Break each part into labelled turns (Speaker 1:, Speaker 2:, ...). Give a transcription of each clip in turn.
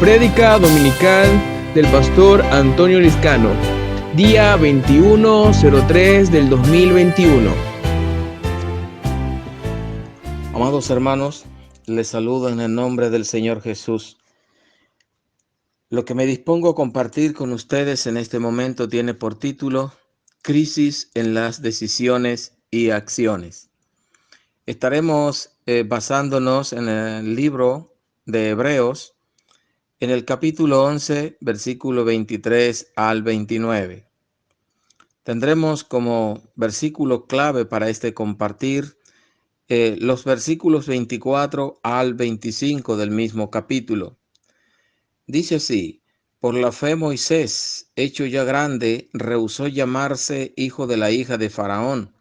Speaker 1: Prédica dominical del pastor Antonio Liscano, día 21/03 del 2021.
Speaker 2: Amados hermanos, les saludo en el nombre del Señor Jesús. Lo que me dispongo a compartir con ustedes en este momento tiene por título Crisis en las decisiones y acciones. Estaremos basándonos en el libro de Hebreos, en el capítulo 11, versículo 23 al 29. Tendremos como versículo clave para este compartir los versículos 24 al 25 del mismo capítulo. Dice así: por la fe Moisés, hecho ya grande, rehusó llamarse hijo de la hija de Faraón,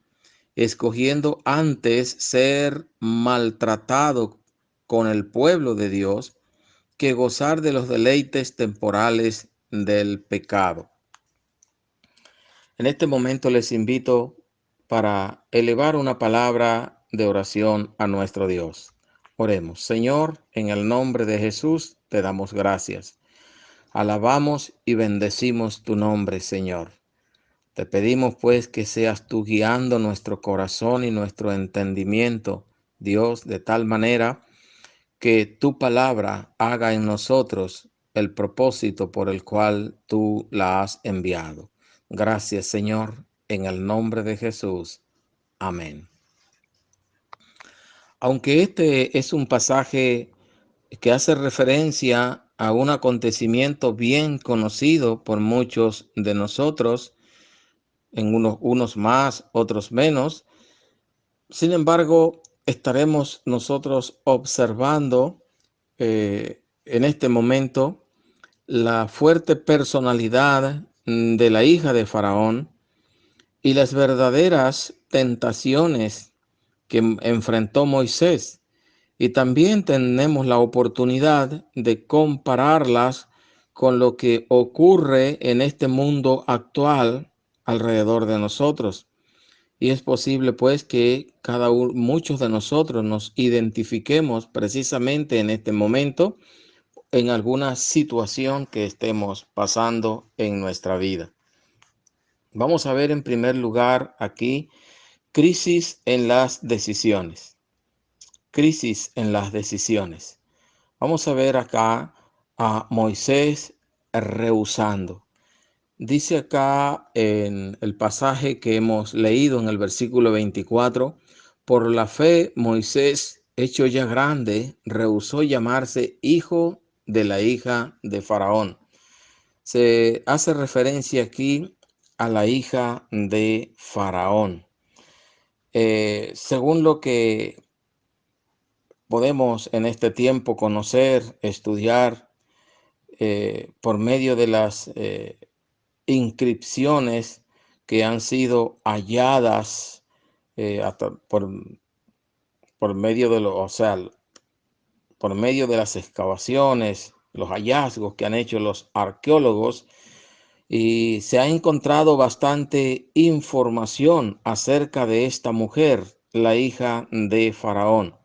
Speaker 2: escogiendo antes ser maltratado con el pueblo de Dios que gozar de los deleites temporales del pecado. En este momento les invito para elevar una palabra de oración a nuestro Dios. Oremos. Señor, en el nombre de Jesús te damos gracias. Alabamos y bendecimos tu nombre, Señor. Te pedimos pues que seas tú guiando nuestro corazón y nuestro entendimiento, Dios, de tal manera que tu palabra haga en nosotros el propósito por el cual tú la has enviado. Gracias, Señor, en el nombre de Jesús. Amén. Aunque este es un pasaje que hace referencia a un acontecimiento bien conocido por muchos de nosotros, en unos más, otros menos, sin embargo, estaremos nosotros observando en este momento la fuerte personalidad de la hija de Faraón y las verdaderas tentaciones que enfrentó Moisés. Y también tenemos la oportunidad de compararlas con lo que ocurre en este mundo actual alrededor de nosotros. Y es posible pues que muchos de nosotros nos identifiquemos precisamente en este momento en alguna situación que estemos pasando en nuestra vida. Vamos a ver en primer lugar aquí crisis en las decisiones. Crisis en las decisiones. Vamos a ver acá a Moisés rehusando. Dice acá en el pasaje que hemos leído en el versículo 24, por la fe Moisés, hecho ya grande, rehusó llamarse hijo de la hija de Faraón. Se hace referencia aquí a la hija de Faraón. Según lo que podemos en este tiempo conocer, estudiar por medio de las inscripciones que han sido halladas hasta por medio de por medio de las excavaciones, los hallazgos que han hecho los arqueólogos, y se ha encontrado bastante información acerca de esta mujer, la hija de Faraón.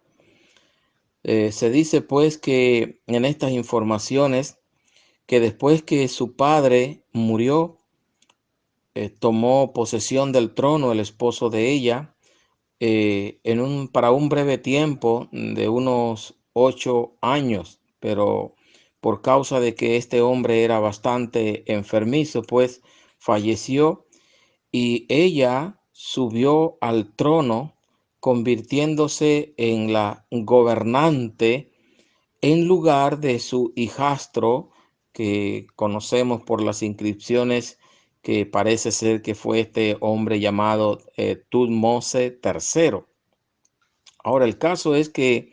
Speaker 2: Se dice pues que en estas informaciones que después que su padre murió, tomó posesión del trono el esposo de ella para un breve tiempo de unos 8 años, pero por causa de que este hombre era bastante enfermizo, pues falleció y ella subió al trono, convirtiéndose en la gobernante en lugar de su hijastro, que conocemos por las inscripciones que parece ser que fue este hombre llamado Tutmose III. Ahora, el caso es que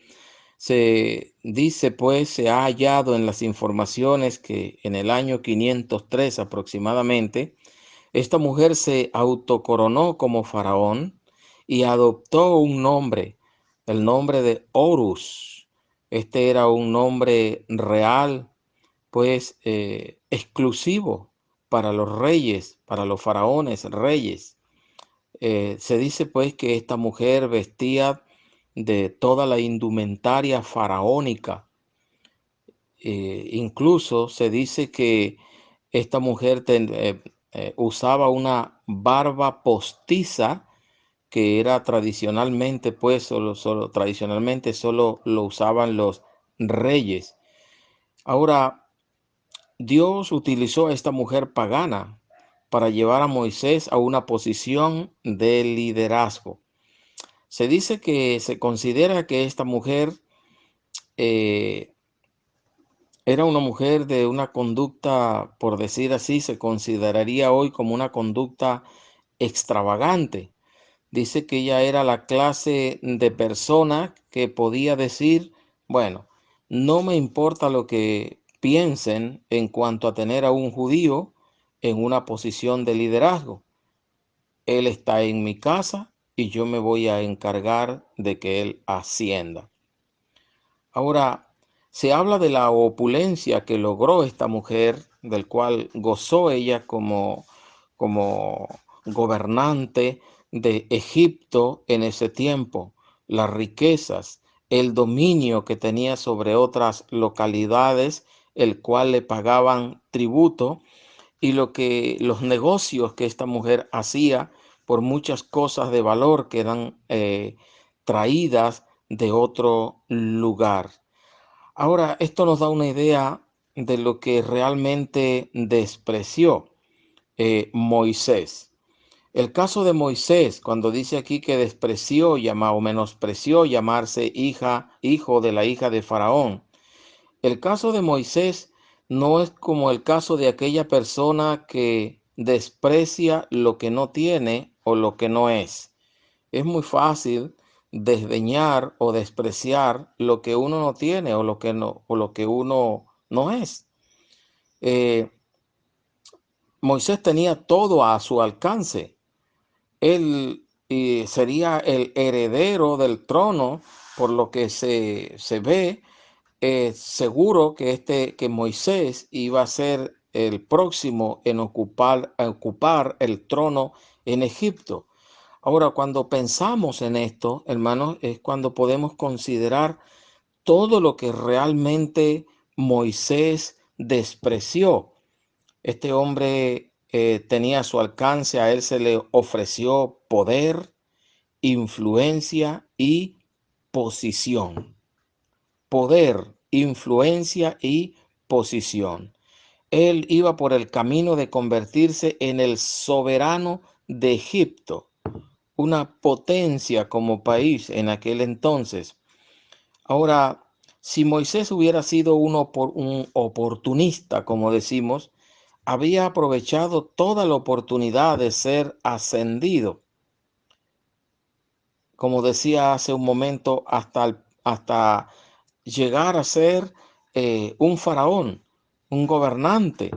Speaker 2: se dice, pues, se ha hallado en las informaciones que en el año 503 aproximadamente, esta mujer se autocoronó como faraón y adoptó un nombre, el nombre de Horus. Este era un nombre real, pues exclusivo para los reyes, para los faraones reyes. Se dice pues que esta mujer vestía de toda la indumentaria faraónica Incluso se dice que esta mujer usaba una barba postiza que era tradicionalmente, pues, tradicionalmente solo lo usaban los reyes. Ahora, Dios utilizó a esta mujer pagana para llevar a Moisés a una posición de liderazgo. Se dice que se considera que esta mujer eh, era una mujer de una conducta, por decir así, se consideraría hoy como una conducta extravagante. Dice que ella era la clase de persona que podía decir, bueno, no me importa lo que piensen en cuanto a tener a un judío en una posición de liderazgo. Él está en mi casa y yo me voy a encargar de que él ascienda. Ahora, se habla de la opulencia que logró esta mujer, del cual gozó ella como gobernante de Egipto en ese tiempo, las riquezas, el dominio que tenía sobre otras localidades, el cual le pagaban tributo, y los negocios que esta mujer hacía por muchas cosas de valor que eran traídas de otro lugar. Ahora, esto nos da una idea de lo que realmente despreció Moisés. El caso de Moisés, cuando dice aquí que despreció o menospreció llamarse hijo de la hija de Faraón. El caso de Moisés no es como el caso de aquella persona que desprecia lo que no tiene o lo que no es. Es muy fácil desdeñar o despreciar lo que uno no tiene o lo que uno no es. Eh, Moisés tenía todo a su alcance. Él sería el heredero del trono, por lo que se ve. Seguro que Moisés iba a ser el próximo en ocupar el trono en Egipto. Ahora, cuando pensamos en esto, hermanos, es cuando podemos considerar todo lo que realmente Moisés despreció. Este hombre tenía a su alcance, a él se le ofreció poder, influencia y posición. Poder, influencia y posición. Él iba por el camino de convertirse en el soberano de Egipto, una potencia como país en aquel entonces. Ahora, si Moisés hubiera sido un oportunista, como decimos, había aprovechado toda la oportunidad de ser ascendido, como decía hace un momento, hasta llegar a ser un faraón, un gobernante,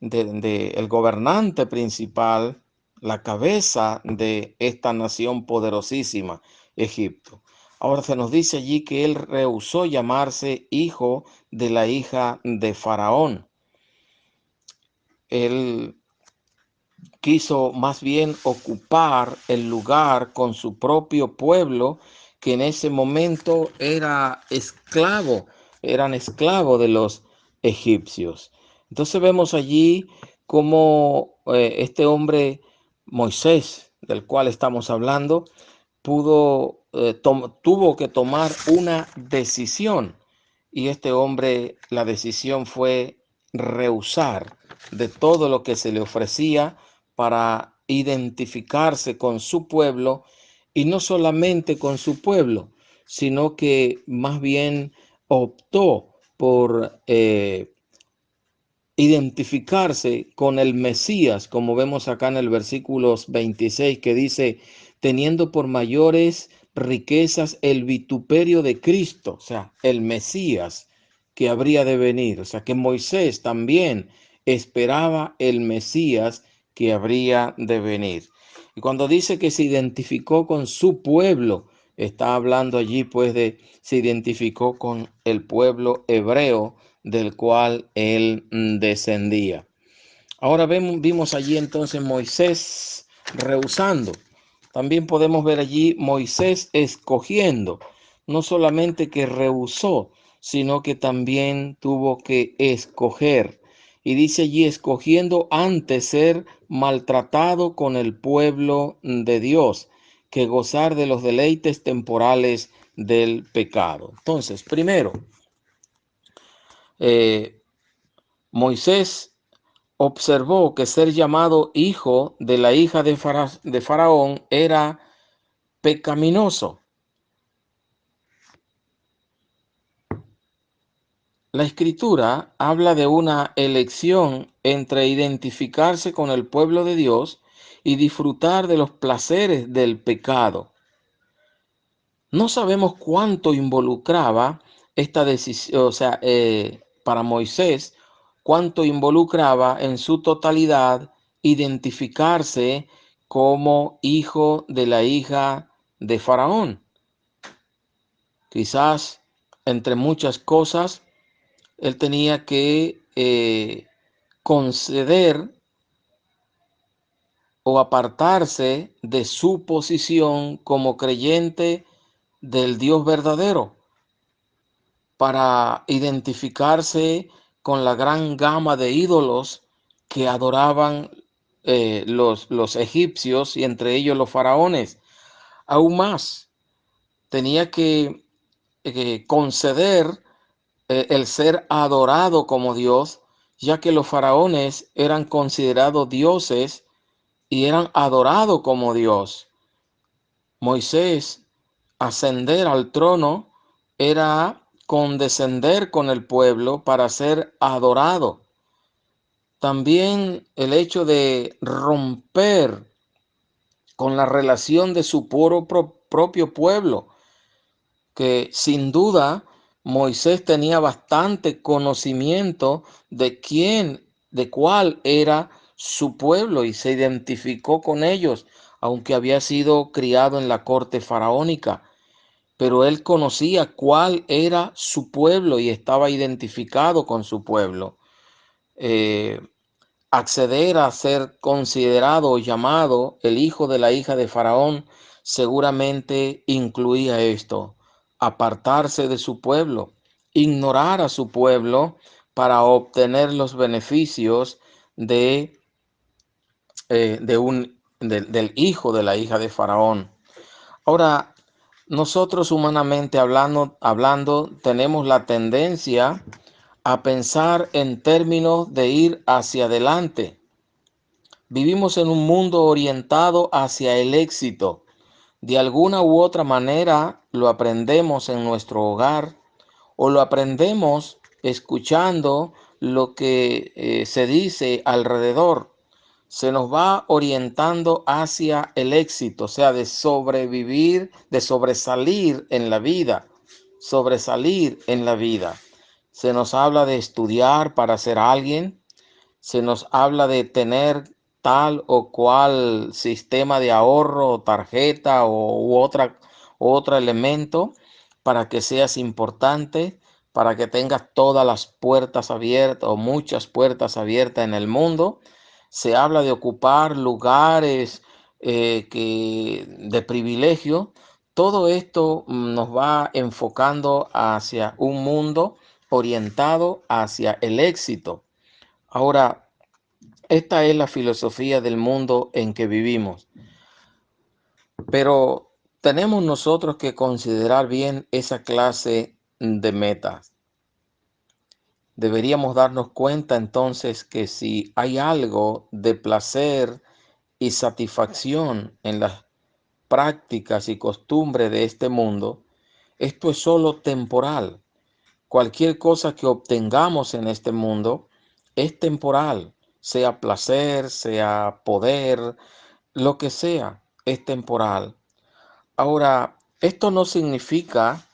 Speaker 2: el gobernante principal, la cabeza de esta nación poderosísima, Egipto. Ahora se nos dice allí que él rehusó llamarse hijo de la hija de Faraón. Él quiso más bien ocupar el lugar con su propio pueblo, que en ese momento eran esclavos de los egipcios. Entonces vemos allí cómo este hombre Moisés, del cual estamos hablando, tuvo que tomar una decisión, y este hombre, la decisión fue rehusar de todo lo que se le ofrecía para identificarse con su pueblo, y no solamente con su pueblo, sino que más bien optó por identificarse con el Mesías, como vemos acá en el versículo 26, que dice, teniendo por mayores riquezas el vituperio de Cristo, o sea, el Mesías que habría de venir. O sea, que Moisés también esperaba el Mesías que habría de venir. Y cuando dice que se identificó con su pueblo, está hablando allí pues se identificó con el pueblo hebreo del cual él descendía. Ahora vimos allí entonces Moisés rehusando. También podemos ver allí Moisés escogiendo. No solamente que rehusó, sino que también tuvo que escoger. Y dice allí, escogiendo antes ser maltratado con el pueblo de Dios, que gozar de los deleites temporales del pecado. Entonces, primero, eh, Moisés observó que ser llamado hijo de la hija de Faraón era pecaminoso. La escritura habla de una elección entre identificarse con el pueblo de Dios y disfrutar de los placeres del pecado. No sabemos cuánto involucraba esta decisión, o sea, para Moisés, cuánto involucraba en su totalidad identificarse como hijo de la hija de Faraón. Quizás, entre muchas cosas, él tenía que conceder o apartarse de su posición como creyente del Dios verdadero para identificarse con la gran gama de ídolos que adoraban los egipcios y entre ellos los faraones. Aún más, tenía que conceder el ser adorado como Dios, ya que los faraones eran considerados dioses y eran adorados como Dios. Moisés, ascender al trono era condescender con el pueblo para ser adorado. También el hecho de romper con la relación de su propio pueblo, que sin duda Moisés tenía bastante conocimiento de cuál era su pueblo y se identificó con ellos, aunque había sido criado en la corte faraónica, pero él conocía cuál era su pueblo y estaba identificado con su pueblo. Eh, Acceder a ser considerado o llamado el hijo de la hija de Faraón seguramente incluía esto: apartarse de su pueblo, ignorar a su pueblo para obtener los beneficios del hijo de la hija de Faraón. Ahora, nosotros humanamente hablando, tenemos la tendencia a pensar en términos de ir hacia adelante. Vivimos en un mundo orientado hacia el éxito. De alguna u otra manera lo aprendemos en nuestro hogar o lo aprendemos escuchando lo que se dice alrededor. Se nos va orientando hacia el éxito, o sea, de sobrevivir, de sobresalir en la vida, sobresalir en la vida. Se nos habla de estudiar para ser alguien, se nos habla de tener tal o cual sistema de ahorro, tarjeta u otro elemento para que seas importante, para que tengas todas las puertas abiertas o muchas puertas abiertas en el mundo. Se habla de ocupar lugares de privilegio. Todo esto nos va enfocando hacia un mundo orientado hacia el éxito. Ahora, esta es la filosofía del mundo en que vivimos, pero tenemos nosotros que considerar bien esa clase de metas. Deberíamos darnos cuenta entonces que si hay algo de placer y satisfacción en las prácticas y costumbres de este mundo, esto es solo temporal. Cualquier cosa que obtengamos en este mundo es temporal, sea placer, sea poder, lo que sea, es temporal. Ahora, esto no significa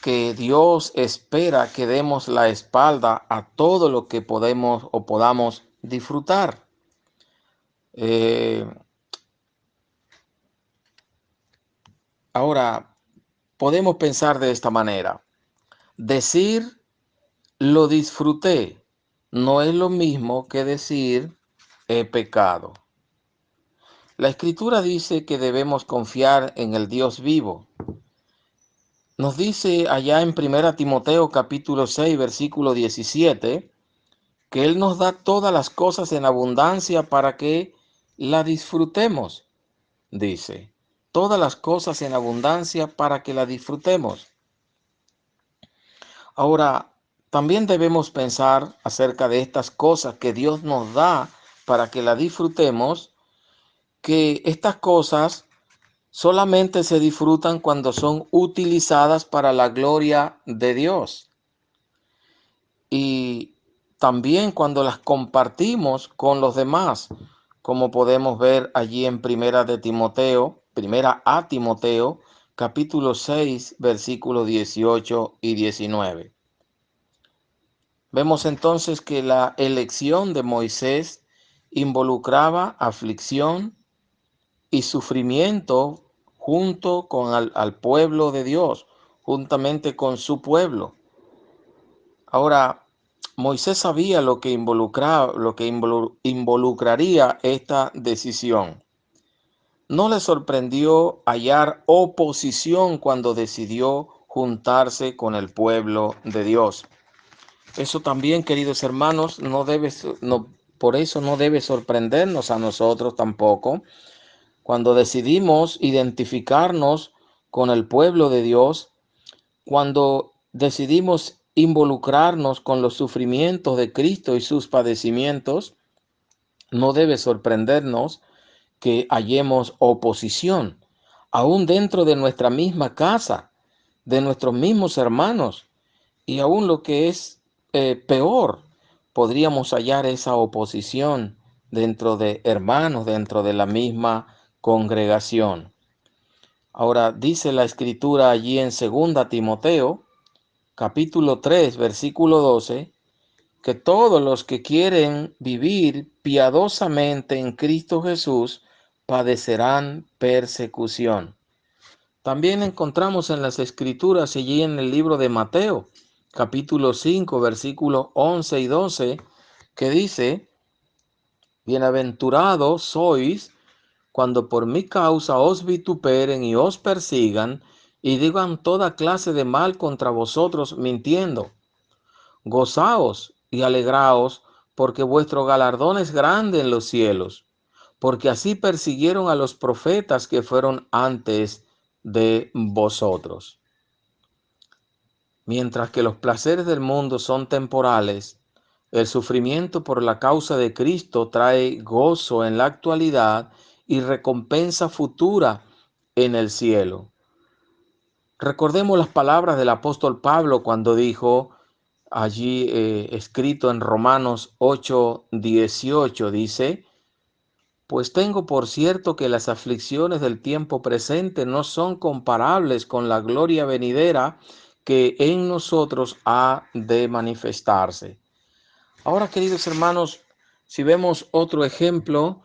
Speaker 2: que Dios espera que demos la espalda a todo lo que podemos o podamos disfrutar. Eh, Ahora, podemos pensar de esta manera: decir lo disfruté no es lo mismo que decir he pecado. La escritura dice que debemos confiar en el Dios vivo. Nos dice allá en 1 Timoteo capítulo 6, versículo 17, que Él nos da todas las cosas en abundancia para que la disfrutemos. Dice, todas las cosas en abundancia para que la disfrutemos. Ahora, también debemos pensar acerca de estas cosas que Dios nos da para que la disfrutemos, que estas cosas solamente se disfrutan cuando son utilizadas para la gloria de Dios. Y también cuando las compartimos con los demás, como podemos ver allí en Primera a Timoteo, capítulo 6, versículos 18 y 19. Vemos entonces que la elección de Moisés involucraba aflicción y sufrimiento junto con al pueblo de Dios, juntamente con su pueblo. Ahora, Moisés sabía lo que involucraría esta decisión. No le sorprendió hallar oposición cuando decidió juntarse con el pueblo de Dios. Eso también, queridos hermanos, por eso no debe sorprendernos a nosotros tampoco. Cuando decidimos identificarnos con el pueblo de Dios, cuando decidimos involucrarnos con los sufrimientos de Cristo y sus padecimientos, no debe sorprendernos que hallemos oposición, aún dentro de nuestra misma casa, de nuestros mismos hermanos, y aún lo que es peor, podríamos hallar esa oposición dentro de hermanos, dentro de la misma congregación. Ahora dice la escritura allí en 2 Timoteo, capítulo 3, versículo 12, que todos los que quieren vivir piadosamente en Cristo Jesús padecerán persecución. También encontramos en las escrituras allí en el libro de Mateo, capítulo 5, versículos 11 y 12, que dice, bienaventurados sois cuando por mi causa os vituperen y os persigan y digan toda clase de mal contra vosotros mintiendo. Gozaos y alegraos, porque vuestro galardón es grande en los cielos, porque así persiguieron a los profetas que fueron antes de vosotros. Mientras que los placeres del mundo son temporales, el sufrimiento por la causa de Cristo trae gozo en la actualidad y recompensa futura en el cielo. Recordemos las palabras del apóstol Pablo cuando dijo, allí escrito en Romanos 8:18, dice, pues tengo por cierto que las aflicciones del tiempo presente no son comparables con la gloria venidera que en nosotros ha de manifestarse. Ahora, queridos hermanos, si vemos otro ejemplo,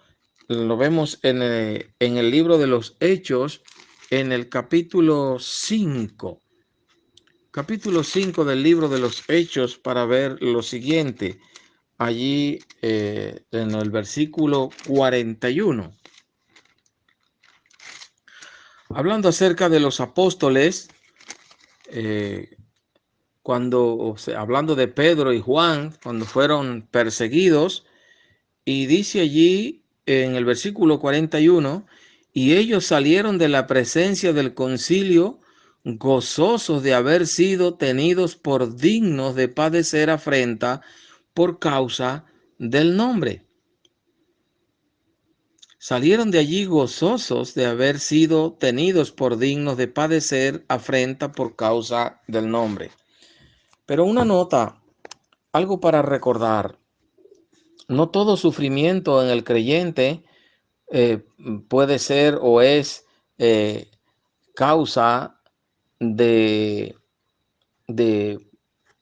Speaker 2: lo vemos en el libro de los Hechos, en el capítulo 5. Capítulo 5 del libro de los Hechos, para ver lo siguiente. Allí en el versículo 41. Hablando acerca de los apóstoles, hablando de Pedro y Juan, cuando fueron perseguidos, y dice allí en el versículo 41, y ellos salieron de la presencia del concilio gozosos de haber sido tenidos por dignos de padecer afrenta por causa del nombre. Salieron de allí gozosos de haber sido tenidos por dignos de padecer afrenta por causa del nombre. Pero una nota, algo para recordar. No todo sufrimiento en el creyente puede ser o es causa de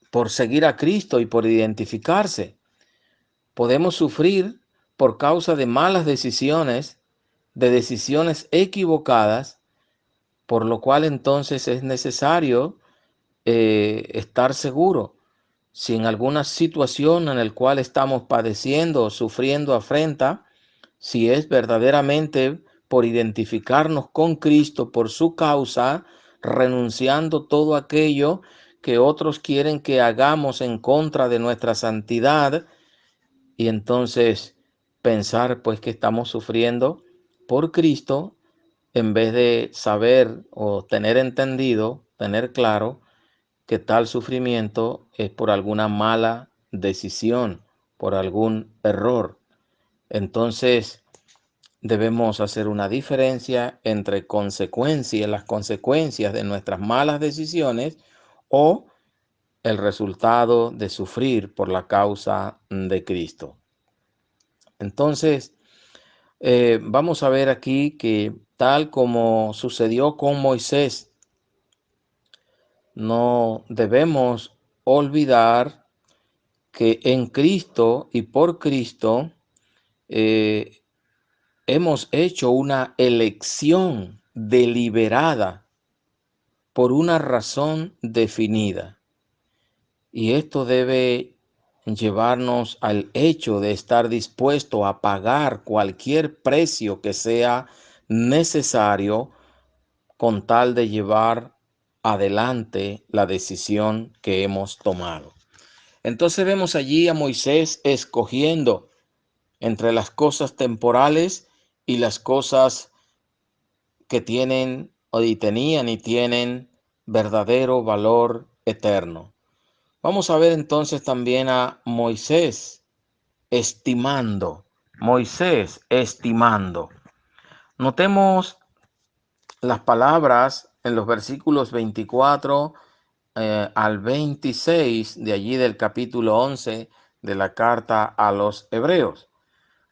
Speaker 2: por seguir a Cristo y por identificarse. Podemos sufrir por causa de malas decisiones, de decisiones equivocadas, por lo cual entonces es necesario estar seguro. Si en alguna situación en la cual estamos padeciendo o sufriendo afrenta, si es verdaderamente por identificarnos con Cristo, por su causa, renunciando todo aquello que otros quieren que hagamos en contra de nuestra santidad, y entonces pensar pues que estamos sufriendo por Cristo en vez de saber o tener entendido, tener claro que tal sufrimiento es por alguna mala decisión, por algún error. Entonces debemos hacer una diferencia entre las consecuencias de nuestras malas decisiones o el resultado de sufrir por la causa de Cristo. Entonces, vamos a ver aquí que tal como sucedió con Moisés, no debemos olvidar que en Cristo y por Cristo eh, hemos hecho una elección deliberada por una razón definida. Y esto debe llevarnos al hecho de estar dispuesto a pagar cualquier precio que sea necesario con tal de llevar adelante la decisión que hemos tomado. Entonces vemos allí a Moisés escogiendo entre las cosas temporales y las cosas que tienen y tienen verdadero valor eterno. Vamos a ver entonces también a Moisés estimando. Moisés estimando. Notemos las palabras en los versículos 24 al 26 de allí del capítulo 11 de la carta a los Hebreos.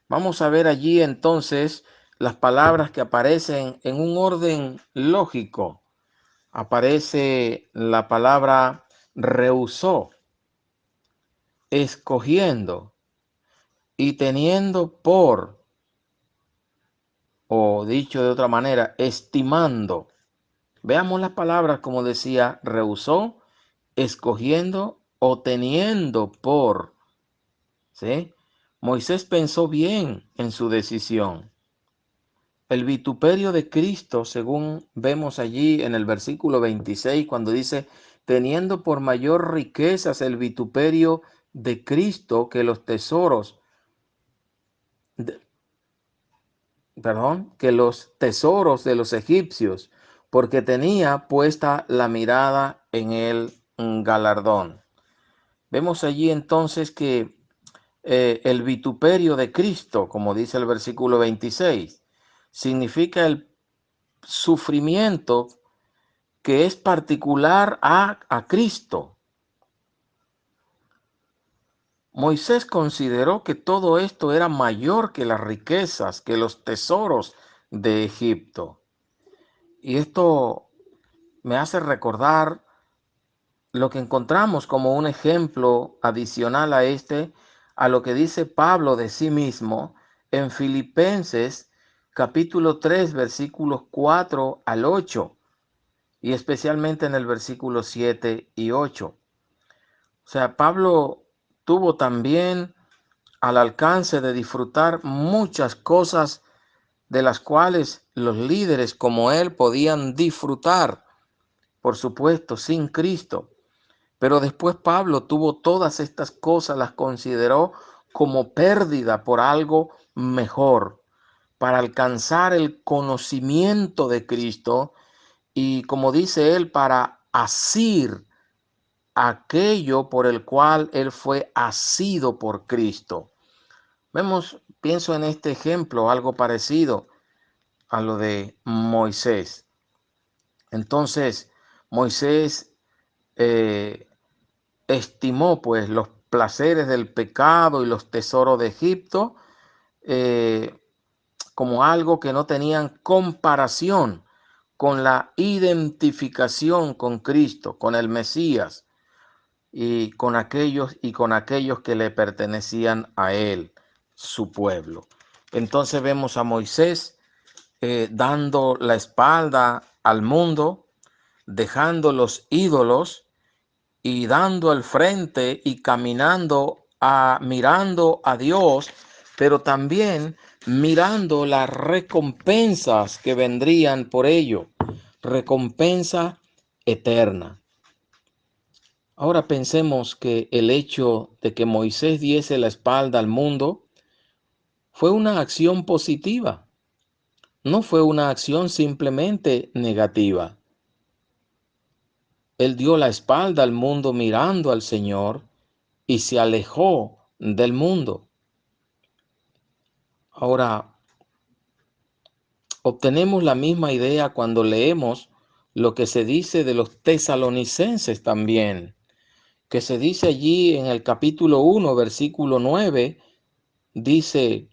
Speaker 2: Vamos a ver allí entonces las palabras que aparecen en un orden lógico. Aparece la palabra rehusó, escogiendo y teniendo por, o dicho de otra manera, estimando. Veamos las palabras como decía, rehusó, escogiendo o teniendo por. ¿Sí? Moisés pensó bien en su decisión. El vituperio de Cristo, según vemos allí en el versículo 26, cuando dice, teniendo por mayor riquezas el vituperio de Cristo que los tesoros, que los tesoros de los egipcios, porque tenía puesta la mirada en el galardón. Vemos allí entonces que el vituperio de Cristo, como dice el versículo 26, significa el sufrimiento que es particular a Cristo. Moisés consideró que todo esto era mayor que las riquezas, que los tesoros de Egipto. Y esto me hace recordar lo que encontramos como un ejemplo adicional a lo que dice Pablo de sí mismo en Filipenses capítulo 3, versículos 4 al 8, y especialmente en el versículo 7 y 8. O sea, Pablo tuvo también al alcance de disfrutar muchas cosas de las cuales los líderes como él podían disfrutar, por supuesto, sin Cristo. Pero después Pablo tuvo todas estas cosas, las consideró como pérdida por algo mejor, para alcanzar el conocimiento de Cristo y, como dice él, para asir aquello por el cual él fue asido por Cristo. Pienso en este ejemplo, algo parecido a lo de Moisés. Entonces, Moisés estimó pues los placeres del pecado y los tesoros de Egipto como algo que no tenían comparación con la identificación con Cristo, con el Mesías y con aquellos que le pertenecían a él, su pueblo. Entonces vemos a Moisés dando la espalda al mundo, dejando los ídolos y dando el frente y caminando mirando a Dios, pero también mirando las recompensas que vendrían por ello. Recompensa eterna. Ahora pensemos que el hecho de que Moisés diese la espalda al mundo fue una acción positiva, no fue una acción simplemente negativa. Él dio la espalda al mundo mirando al Señor y se alejó del mundo. Ahora, obtenemos la misma idea cuando leemos lo que se dice de los tesalonicenses también, que se dice allí en el capítulo 1, versículo 9, dice: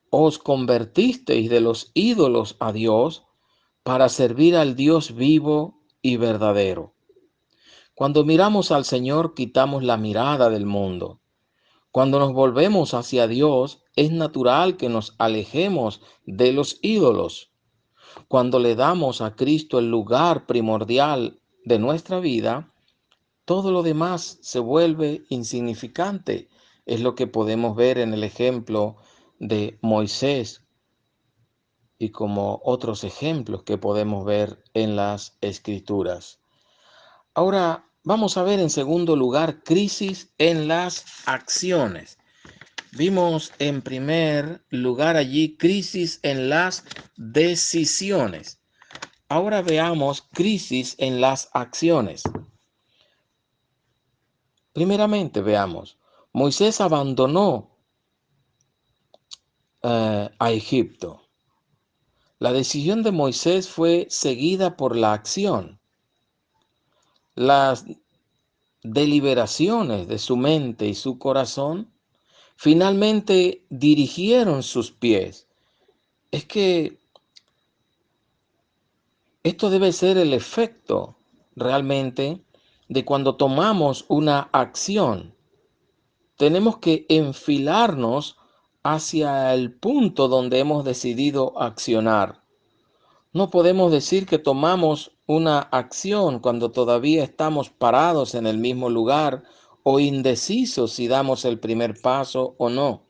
Speaker 2: os convertisteis de los ídolos a Dios para servir al Dios vivo y verdadero. Cuando miramos al Señor, quitamos la mirada del mundo. Cuando nos volvemos hacia Dios, es natural que nos alejemos de los ídolos. Cuando le damos a Cristo el lugar primordial de nuestra vida, todo lo demás se vuelve insignificante. Es lo que podemos ver en el ejemplo de Moisés y como otros ejemplos que podemos ver en las Escrituras. Ahora vamos a ver en segundo lugar crisis en las acciones. Vimos en primer lugar allí crisis en las decisiones. Ahora veamos crisis en las acciones. Primeramente veamos, Moisés abandonó a Egipto. La decisión de Moisés fue seguida por la acción. Las deliberaciones de su mente y su corazón finalmente dirigieron sus pies. Es que esto debe ser el efecto realmente de cuando tomamos una acción. Tenemos que enfilarnos hacia el punto donde hemos decidido accionar. No podemos decir que tomamos una acción cuando todavía estamos parados en el mismo lugar o indecisos si damos el primer paso o no.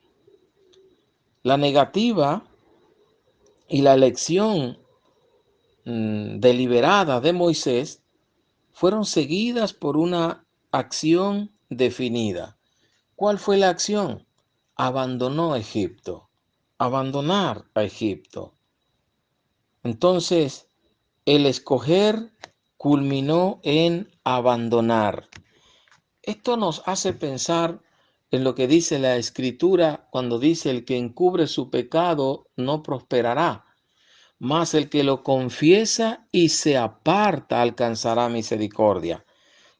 Speaker 2: La negativa y la elección deliberada de Moisés fueron seguidas por una acción definida. ¿Cuál fue la acción? Abandonó Egipto. Abandonar a Egipto. Entonces, el escoger culminó en abandonar. Esto nos hace pensar en lo que dice la Escritura cuando dice: el que encubre su pecado no prosperará, mas el que lo confiesa y se aparta alcanzará misericordia.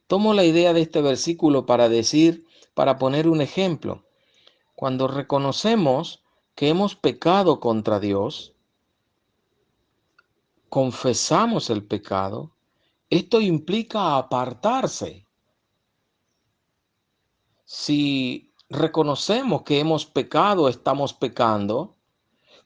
Speaker 2: Tomo la idea de este versículo para poner un ejemplo. Cuando reconocemos que hemos pecado contra Dios, confesamos el pecado, esto implica apartarse. Si reconocemos que hemos pecado, estamos pecando,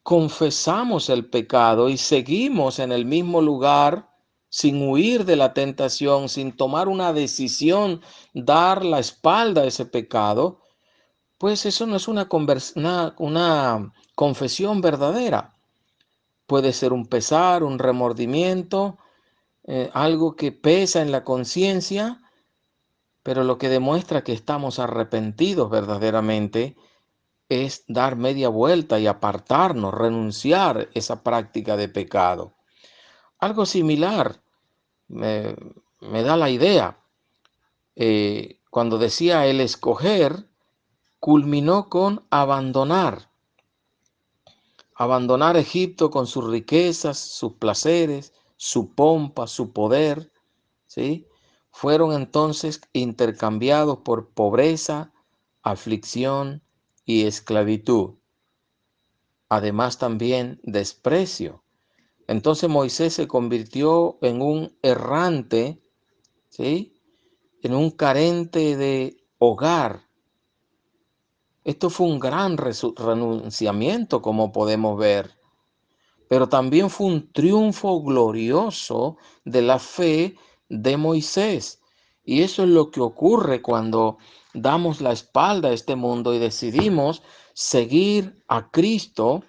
Speaker 2: confesamos el pecado y seguimos en el mismo lugar sin huir de la tentación, sin tomar una decisión, dar la espalda a ese pecado, pues eso no es una confesión verdadera. Puede ser un pesar, un remordimiento, algo que pesa en la conciencia, pero lo que demuestra que estamos arrepentidos verdaderamente es dar media vuelta y apartarnos, renunciar a esa práctica de pecado. Algo similar me da la idea. Cuando decía el escoger, culminó con abandonar. Abandonar Egipto con sus riquezas, sus placeres, su pompa, su poder, ¿sí? Fueron entonces intercambiados por pobreza, aflicción y esclavitud. Además también desprecio. Entonces Moisés se convirtió en un errante, ¿sí? En un carente de hogar. Esto fue un gran renunciamiento, como podemos ver, pero también fue un triunfo glorioso de la fe de Moisés. Y eso es lo que ocurre cuando damos la espalda a este mundo y decidimos seguir a Cristo.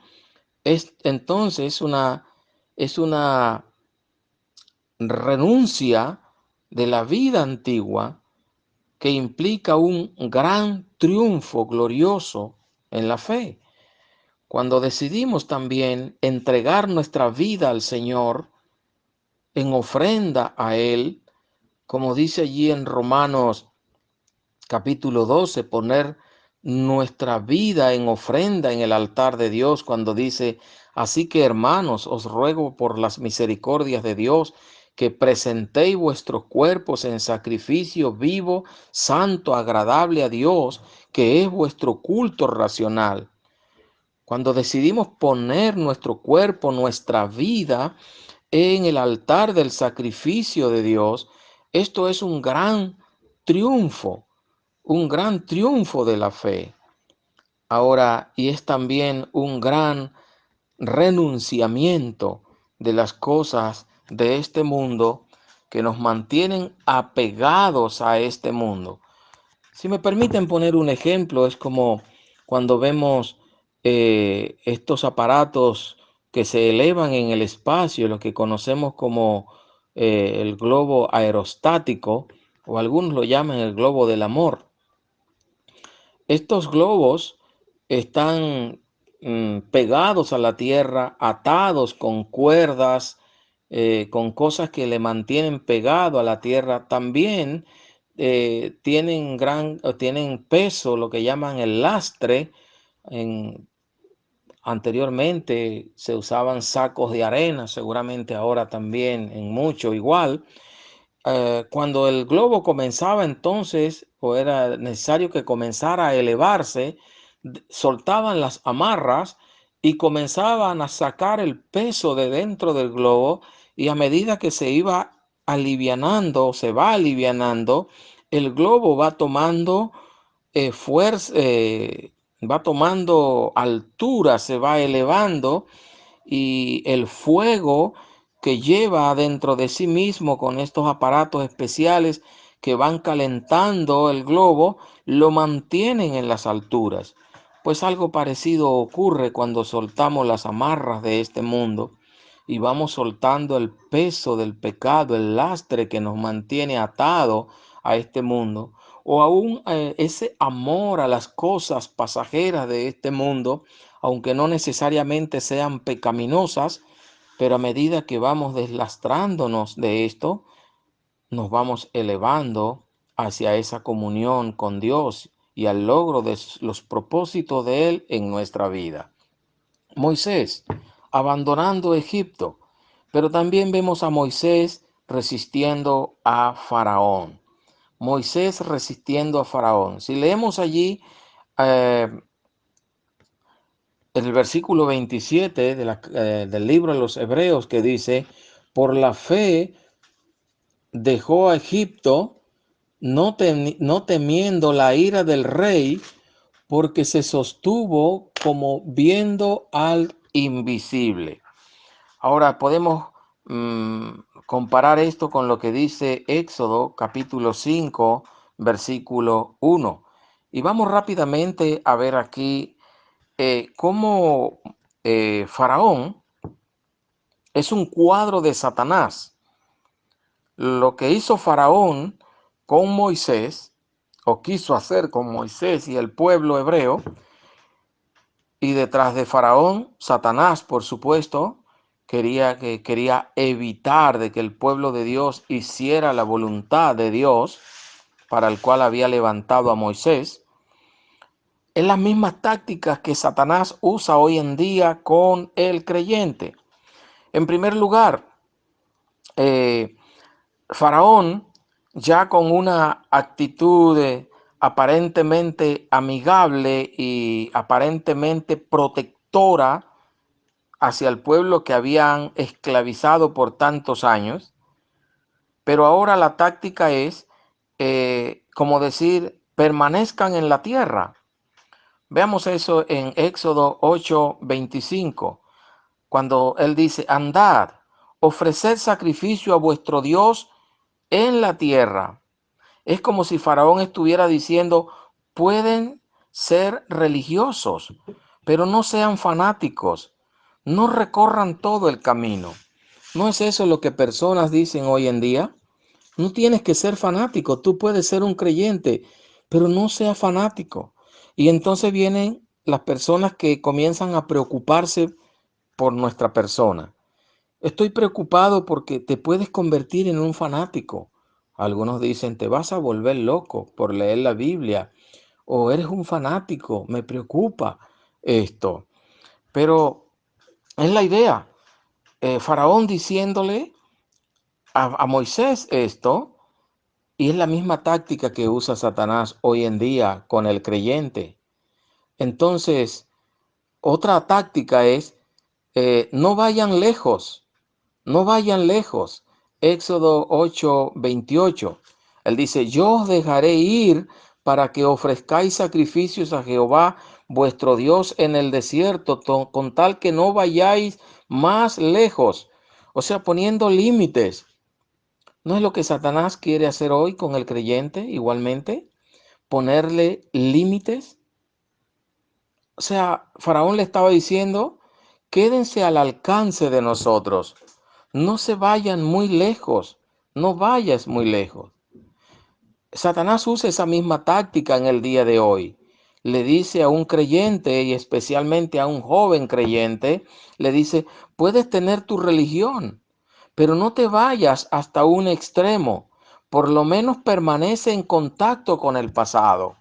Speaker 2: Entonces es una renuncia de la vida antigua que implica un gran triunfo glorioso en la fe. Cuando decidimos también entregar nuestra vida al Señor en ofrenda a Él, como dice allí en Romanos capítulo 12, poner nuestra vida en ofrenda en el altar de Dios, cuando dice: así que, hermanos, os ruego por las misericordias de Dios que presentéis vuestros cuerpos en sacrificio vivo, santo, agradable a Dios, que es vuestro culto racional. Cuando decidimos poner nuestro cuerpo, nuestra vida en el altar del sacrificio de Dios, esto es un gran triunfo de la fe. Ahora, y es también un gran renunciamiento de las cosas de este mundo que nos mantienen apegados a este mundo. Si me permiten poner un ejemplo, es como cuando vemos estos aparatos que se elevan en el espacio, lo que conocemos como el globo aerostático, o algunos lo llaman el globo del amor. Estos globos están pegados a la tierra, atados con cuerdas, con cosas que le mantienen pegado a la tierra. También tienen peso, lo que llaman el lastre. Anteriormente se usaban sacos de arena, seguramente ahora también en mucho igual. Cuando el globo comenzaba entonces, o era necesario que comenzara a elevarse, soltaban las amarras y comenzaban a sacar el peso de dentro del globo, y a medida que se iba alivianando, se va alivianando, el globo va tomando fuerza, va tomando altura, se va elevando, y el fuego que lleva dentro de sí mismo con estos aparatos especiales que van calentando el globo, lo mantienen en las alturas. Pues algo parecido ocurre cuando soltamos las amarras de este mundo y vamos soltando el peso del pecado, el lastre que nos mantiene atado a este mundo, o aún ese amor a las cosas pasajeras de este mundo, aunque no necesariamente sean pecaminosas, pero a medida que vamos deslastrándonos de esto, nos vamos elevando hacia esa comunión con Dios y al logro de los propósitos de Él en nuestra vida. Moisés abandonando Egipto, pero también vemos a Moisés resistiendo a Faraón. Moisés resistiendo a Faraón. Si leemos allí eh, el versículo 27 del libro de los Hebreos, que dice: por la fe dejó a Egipto, no temiendo la ira del rey, porque se sostuvo como viendo al invisible. Ahora podemos comparar esto con lo que dice Éxodo capítulo 5, versículo 1. Y vamos rápidamente a ver aquí cómo Faraón es un cuadro de Satanás. Lo que hizo Faraón con Moisés, o quiso hacer con Moisés y el pueblo hebreo, y detrás de Faraón, Satanás, por supuesto, quería evitar de que el pueblo de Dios hiciera la voluntad de Dios, para el cual había levantado a Moisés. Es las mismas tácticas que Satanás usa hoy en día con el creyente. En primer lugar, Faraón, ya con una actitud aparentemente amigable y aparentemente protectora hacia el pueblo que habían esclavizado por tantos años, pero ahora la táctica es, como decir, permanezcan en la tierra. Veamos eso en Éxodo 8:25, cuando él dice: andad, ofreced sacrificio a vuestro Dios en la tierra. Es como si Faraón estuviera diciendo: pueden ser religiosos, pero no sean fanáticos, no recorran todo el camino. ¿No es eso lo que personas dicen hoy en día? No tienes que ser fanático, tú puedes ser un creyente, pero no sea fanático. Y entonces vienen las personas que comienzan a preocuparse por nuestra persona. Estoy preocupado porque te puedes convertir en un fanático. Algunos dicen, te vas a volver loco por leer la Biblia o eres un fanático, me preocupa esto. Pero es la idea. Faraón diciéndole a Moisés esto, y es la misma táctica que usa Satanás hoy en día con el creyente. Entonces, otra táctica es, no vayan lejos. No vayan lejos. Éxodo 8:28. Él dice, yo os dejaré ir para que ofrezcáis sacrificios a Jehová vuestro Dios en el desierto, con tal que no vayáis más lejos. O sea, poniendo límites. ¿No es lo que Satanás quiere hacer hoy con el creyente igualmente? Ponerle límites. O sea, Faraón le estaba diciendo, quédense al alcance de nosotros. No se vayan muy lejos, no vayas muy lejos. Satanás usa esa misma táctica en el día de hoy. Le dice a un creyente y especialmente a un joven creyente, le dice, puedes tener tu religión, pero no te vayas hasta un extremo. Por lo menos permanece en contacto con el pasado.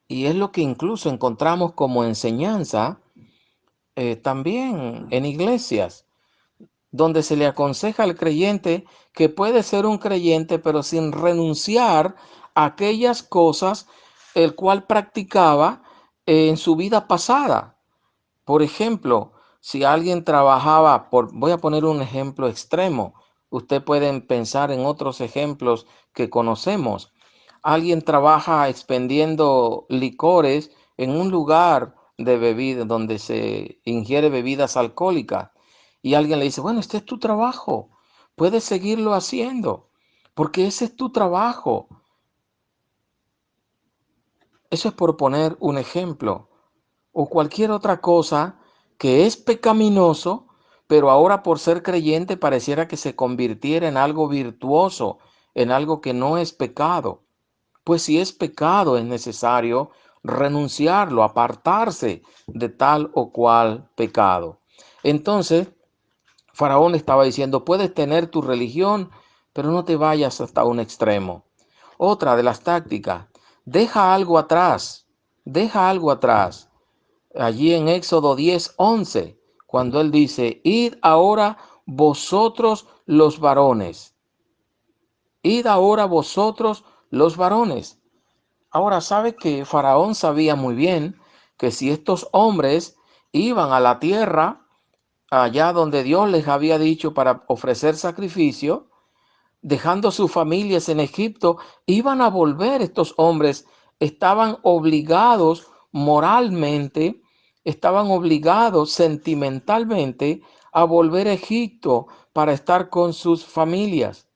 Speaker 2: Y es lo que incluso encontramos como enseñanza también en iglesias, donde se le aconseja al creyente que puede ser un creyente, pero sin renunciar a aquellas cosas el cual practicaba en su vida pasada. Por ejemplo, si alguien trabajaba, voy a poner un ejemplo extremo, usted puede pensar en otros ejemplos que conocemos. Alguien trabaja expendiendo licores en un lugar de bebida donde se ingiere bebidas alcohólicas y alguien le dice, bueno, este es tu trabajo, puedes seguirlo haciendo, porque ese es tu trabajo. Eso es por poner un ejemplo. O cualquier otra cosa que es pecaminoso, pero ahora por ser creyente pareciera que se convirtiera en algo virtuoso, en algo que no es pecado. Pues si es pecado es necesario renunciarlo, apartarse de tal o cual pecado. Entonces, Faraón estaba diciendo, puedes tener tu religión, pero no te vayas hasta un extremo. Otra de las tácticas, deja algo atrás, deja algo atrás. Allí en Éxodo 10:11, cuando él dice, id ahora vosotros los varones, id ahora vosotros los varones. Ahora sabe que Faraón sabía muy bien que si estos hombres iban a la tierra, allá donde Dios les había dicho para ofrecer sacrificio, dejando sus familias en Egipto, iban a volver estos hombres, estaban obligados moralmente, estaban obligados sentimentalmente a volver a Egipto para estar con sus familias.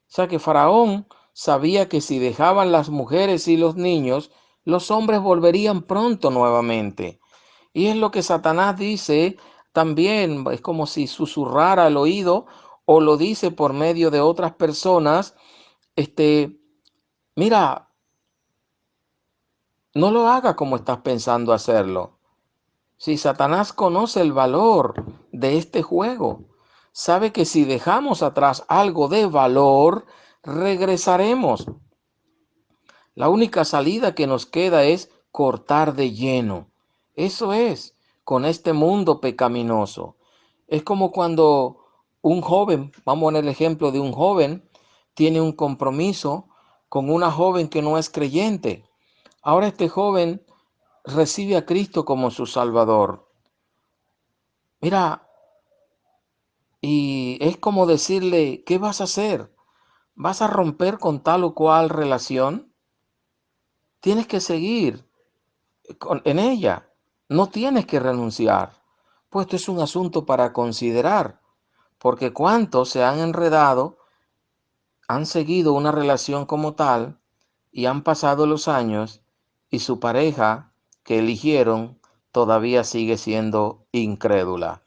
Speaker 2: O sea que Faraón sabía que si dejaban las mujeres y los niños, los hombres volverían pronto nuevamente. Y es lo que Satanás dice también, es como si susurrara al oído o lo dice por medio de otras personas, mira, no lo haga como estás pensando hacerlo. Si Satanás conoce el valor de este juego, sabe que si dejamos atrás algo de valor, regresaremos. La única salida que nos queda es cortar de lleno. Eso es, con este mundo pecaminoso. Es como cuando un joven, vamos a poner el ejemplo de un joven, tiene un compromiso con una joven que no es creyente. Ahora este joven recibe a Cristo como su Salvador. Mira, y es como decirle, ¿qué vas a hacer? ¿Vas a romper con tal o cual relación? Tienes que seguir en ella. No tienes que renunciar. Pues esto es un asunto para considerar, porque cuántos se han enredado, han seguido una relación como tal y han pasado los años y su pareja que eligieron todavía sigue siendo incrédula.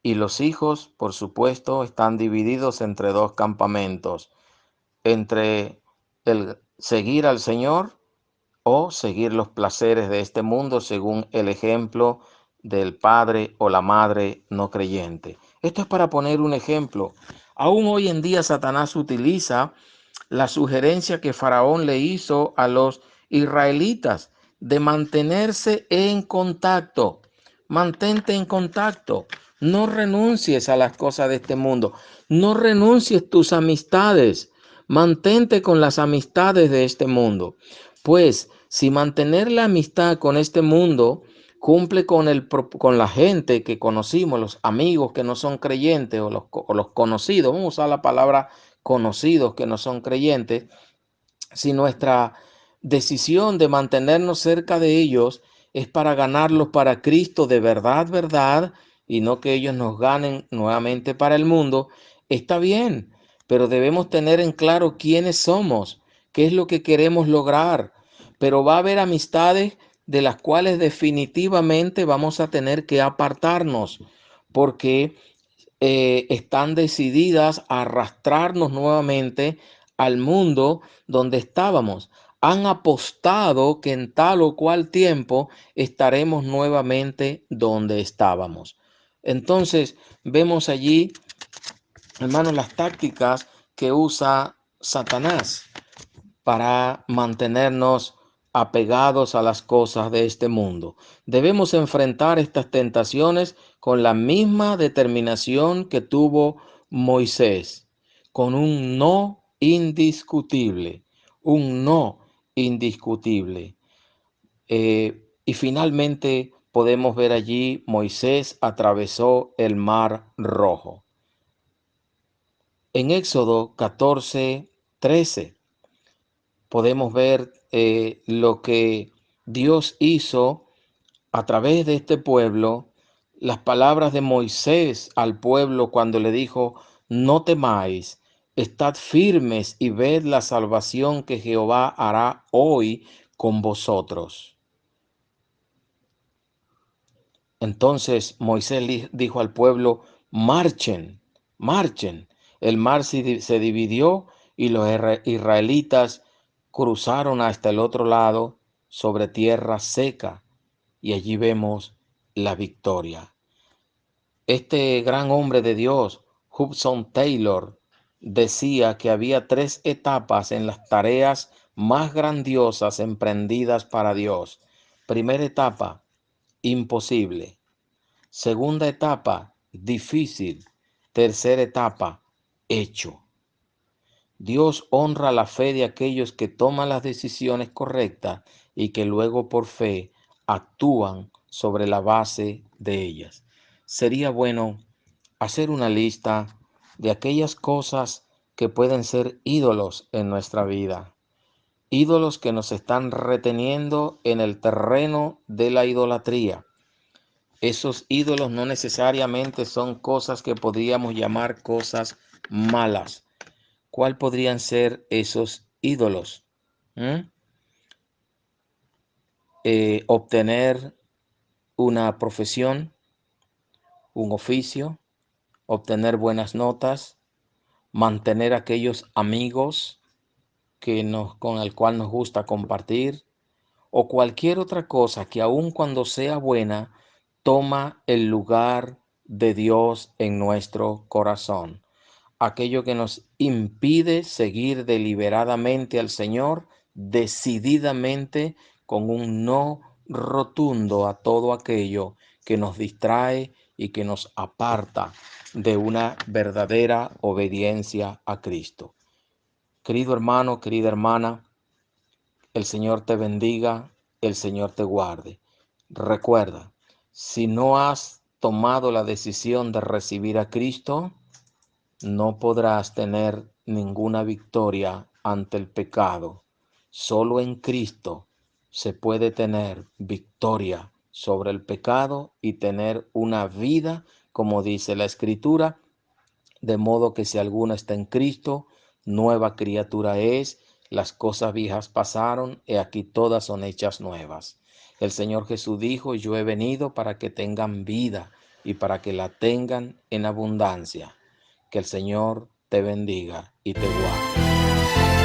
Speaker 2: Y los hijos, por supuesto, están divididos entre dos campamentos, entre el seguir al Señor o seguir los placeres de este mundo según el ejemplo del padre o la madre no creyente. Esto es para poner un ejemplo. Aún hoy en día Satanás utiliza la sugerencia que Faraón le hizo a los israelitas de mantenerse en contacto. Mantente en contacto. No renuncies a las cosas de este mundo. No renuncies tus amistades. Mantente con las amistades de este mundo. Pues si mantener la amistad con este mundo cumple con la gente que conocimos, los amigos que no son creyentes o los conocidos, vamos a usar la palabra conocidos que no son creyentes, si nuestra decisión de mantenernos cerca de ellos es para ganarlos para Cristo de verdad, verdad, y no que ellos nos ganen nuevamente para el mundo, está bien, pero debemos tener en claro quiénes somos, qué es lo que queremos lograr. Pero va a haber amistades de las cuales definitivamente vamos a tener que apartarnos, porque están decididas a arrastrarnos nuevamente al mundo donde estábamos. Han apostado que en tal o cual tiempo estaremos nuevamente donde estábamos. Entonces, vemos allí, hermanos, las tácticas que usa Satanás para mantenernos apegados a las cosas de este mundo. Debemos enfrentar estas tentaciones con la misma determinación que tuvo Moisés, con un no indiscutible, un no indiscutible. Y finalmente podemos ver allí Moisés atravesó el mar Rojo. En Éxodo 14:13 podemos ver lo que Dios hizo a través de este pueblo, las palabras de Moisés al pueblo cuando le dijo, no temáis, estad firmes y ved la salvación que Jehová hará hoy con vosotros. Entonces Moisés dijo al pueblo, marchen, marchen. El mar se dividió y los israelitas cruzaron hasta el otro lado sobre tierra seca y allí vemos la victoria. Este gran hombre de Dios, Hudson Taylor, decía que había 3 etapas en las tareas más grandiosas emprendidas para Dios. Primera etapa, imposible. Segunda etapa, difícil. Tercera etapa, hecho. Dios honra la fe de aquellos que toman las decisiones correctas y que luego por fe actúan sobre la base de ellas. Sería bueno hacer una lista de aquellas cosas que pueden ser ídolos en nuestra vida. Ídolos que nos están reteniendo en el terreno de la idolatría. Esos ídolos no necesariamente son cosas que podríamos llamar cosas malas. ¿Cuál podrían ser esos ídolos? Obtener una profesión, un oficio, obtener buenas notas, mantener aquellos amigos con el cual nos gusta compartir, o cualquier otra cosa que aun cuando sea buena, toma el lugar de Dios en nuestro corazón. Aquello que nos impide seguir deliberadamente al Señor, decididamente, con un no rotundo a todo aquello que nos distrae y que nos aparta de una verdadera obediencia a Cristo. Querido hermano, querida hermana, el Señor te bendiga, el Señor te guarde. Recuerda, si no has tomado la decisión de recibir a Cristo, no podrás tener ninguna victoria ante el pecado. Solo en Cristo se puede tener victoria sobre el pecado y tener una vida, como dice la Escritura, de modo que si alguno está en Cristo, nueva criatura es, las cosas viejas pasaron, y aquí todas son hechas nuevas. El Señor Jesús dijo, yo he venido para que tengan vida, y para que la tengan en abundancia. Que el Señor te bendiga y te guarde.